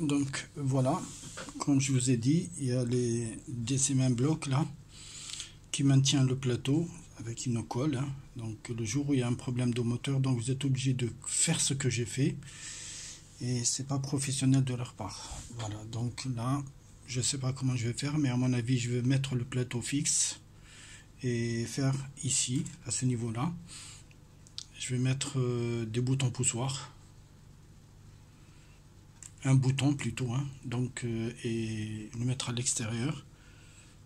Donc voilà, comme je vous ai dit, il y a ces mêmes blocs là qui maintient le plateau avec une colle, hein. Donc le jour où il y a un problème de moteur, donc vous êtes obligé de faire ce que j'ai fait, et c'est pas professionnel de leur part. Voilà, donc là je sais pas comment je vais faire, mais à mon avis je vais mettre le plateau fixe et faire ici à ce niveau là, je vais mettre des boutons poussoirs, un bouton plutôt, hein, donc et le mettre à l'extérieur.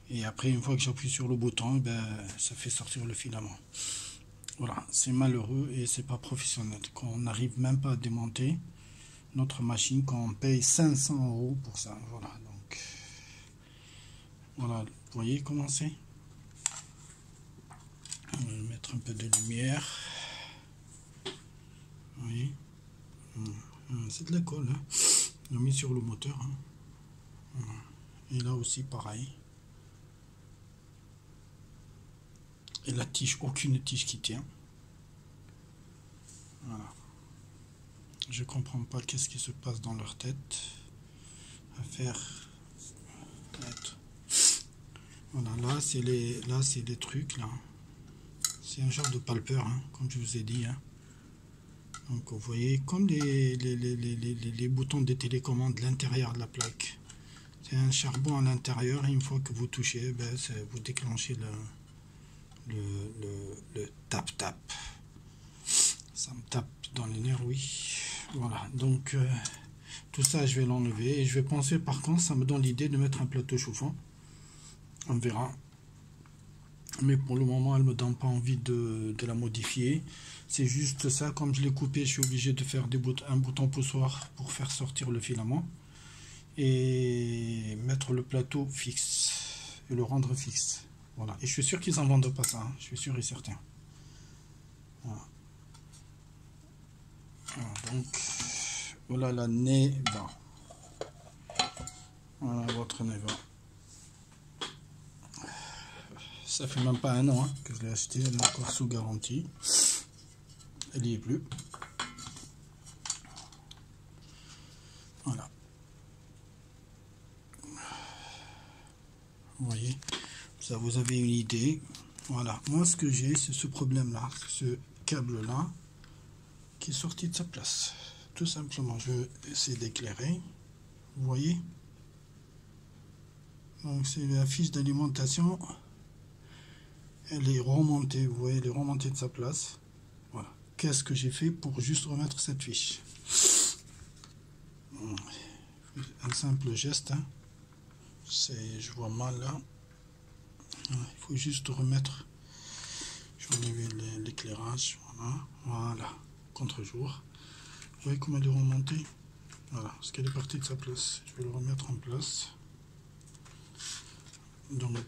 Et après, une fois que j'appuie sur le bouton, ben, ça fait sortir le filament. Voilà, c'est malheureux et c'est pas professionnel. Quand on n'arrive même pas à démonter notre machine, quand on paye 500 € pour ça. Voilà, donc voilà, vous voyez comment c'est. On va mettre un peu de lumière. Vous voyez, c'est de la colle, hein. On a mis sur le moteur, hein. Voilà. Et là aussi, pareil. Et la tige, aucune tige qui tient. Voilà. Je comprends pas qu'est-ce qui se passe dans leur tête à faire. Voilà, là c'est les trucs là. C'est un genre de palpeur, hein, comme je vous ai dit, hein. Donc vous voyez comme les boutons des télécommandes, l'intérieur de la plaque. C'est un charbon à l'intérieur, et une fois que vous touchez, ben, vous déclenchez le tap-tap. Ça me tape dans les nerfs, oui. Voilà, donc tout ça je vais l'enlever, et je vais penser, par contre ça me donne l'idée de mettre un plateau chauffant. On verra, mais pour le moment elle me donne pas envie de la modifier. C'est juste ça, comme je l'ai coupé, je suis obligé de faire un bouton poussoir pour faire sortir le filament et mettre le plateau fixe et le rendre fixe. Voilà, et je suis sûr qu'ils en vendent pas ça, hein. Je suis sûr et certain. Voilà. Voilà, donc voilà la Neva. Voilà votre Neva. Ça fait même pas un an, hein, que je l'ai acheté, elle est encore sous garantie. Elle n'y est plus. Voilà. Vous voyez, ça vous avez une idée. Voilà, moi ce que j'ai, c'est ce problème là, ce câble là qui est sorti de sa place. Tout simplement, je vais essayer d'éclairer. Vous voyez, donc c'est la fiche d'alimentation, elle est remontée, vous voyez, elle est remontée de sa place. Voilà, qu'est-ce que j'ai fait pour juste remettre cette fiche? Un simple geste, hein. Je vois mal là. Il faut juste remettre. Je vais enlever l'éclairage. Voilà, contre-jour. Vous voyez comment elle est remontée? Voilà, parce qu'elle est partie de sa place. Je vais le remettre en place. Donc,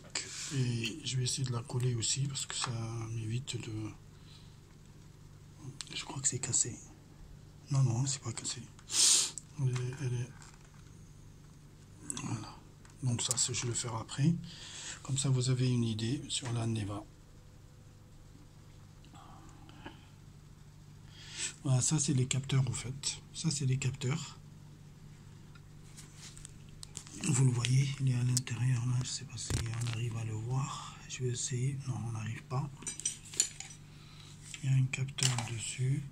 et je vais essayer de la coller aussi parce que ça m'évite de. Je crois que c'est cassé. Non, non, c'est pas cassé. Elle est. Voilà. Donc ça, je vais le faire après. Comme ça, vous avez une idée sur la Neva. Voilà, ça c'est les capteurs en fait. Ça c'est les capteurs. Vous le voyez, il est à l'intérieur là. Je sais pas si on arrive à le voir. Je vais essayer. Non, on n'arrive pas. Il y a un capteur dessus.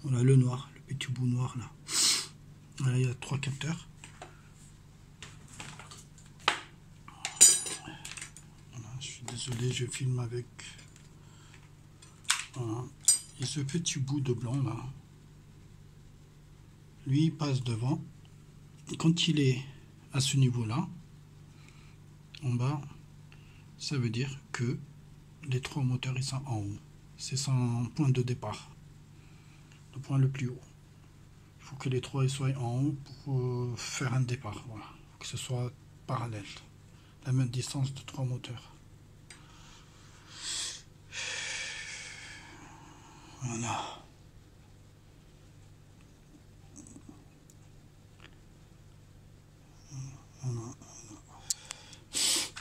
Voilà le noir, le petit bout noir là. Voilà, il y a 3 capteurs. Voilà, je suis désolé, je filme avec. Voilà. Et ce petit bout de blanc là, lui il passe devant. Et quand il est à ce niveau là, en bas, ça veut dire que les 3 moteurs ils sont en haut. C'est son point de départ, le point le plus haut. Il faut que les 3 soient en haut pour faire un départ. Voilà, faut que ce soit parallèle, la même distance de 3 moteurs. Voilà. Voilà.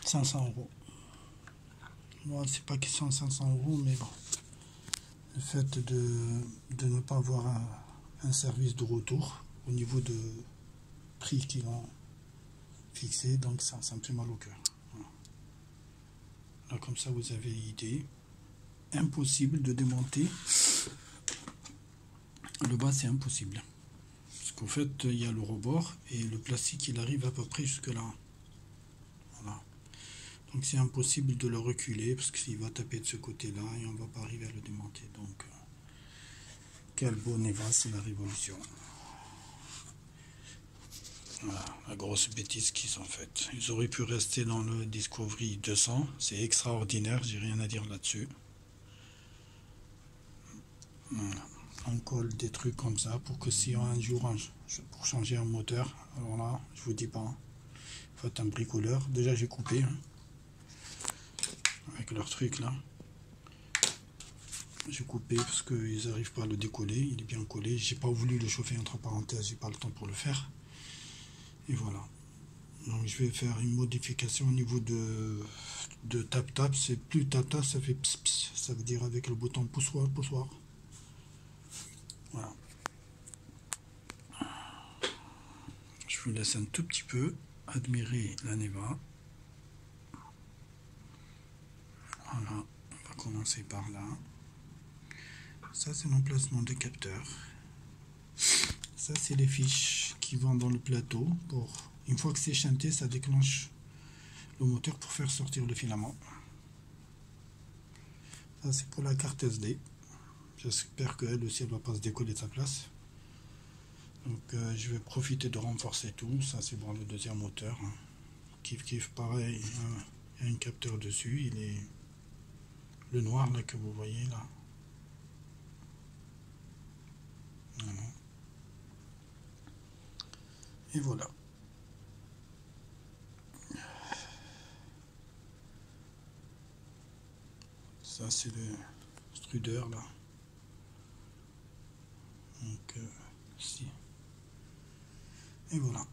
500 €. Moi, c'est pas question de 500 €, mais bon. fait de ne pas avoir un service de retour au niveau de prix qu'ils ont fixé, donc ça me fait mal au cœur. Voilà. Là, comme ça vous avez l'idée. Impossible de démonter le bas, c'est impossible parce qu'en fait il y a le rebord et le plastique il arrive à peu près jusque là. Voilà, donc c'est impossible de le reculer parce qu'il va taper de ce côté là et on va pas arriver à le démonter. Donc quel beau Neva, c'est la révolution. Voilà la grosse bêtise qu'ils ont faite. Ils auraient pu rester dans le Discovery 200, c'est extraordinaire, j'ai rien à dire là-dessus. Voilà. On colle des trucs comme ça pour que si un jour pour changer un moteur, alors là je vous dis pas, il faut être un bricoleur. Déjà j'ai coupé avec leur truc là, j'ai coupé parce qu'ils n'arrivent pas à le décoller, il est bien collé. J'ai pas voulu le chauffer entre parenthèses, j'ai pas le temps pour le faire. Et voilà, donc je vais faire une modification au niveau de tap, c'est plus tap, ça fait ps, ps, ça veut dire avec le bouton poussoir. Voilà. Je vous laisse un tout petit peu admirer la Neva. Voilà, on va commencer par là. Ça c'est l'emplacement des capteurs. Ça c'est les fiches qui vont dans le plateau. Une fois que c'est chanté, ça déclenche le moteur pour faire sortir le filament. Ça c'est pour la carte SD. J'espère qu'elle aussi elle ne va pas se décoller de sa place. Donc je vais profiter de renforcer tout. Ça c'est pour le deuxième moteur. Kiff pareil, il y a un capteur dessus. Il est le noir là que vous voyez là. Voilà. Et voilà. Ça c'est le Struder là. Donc ici. Et voilà.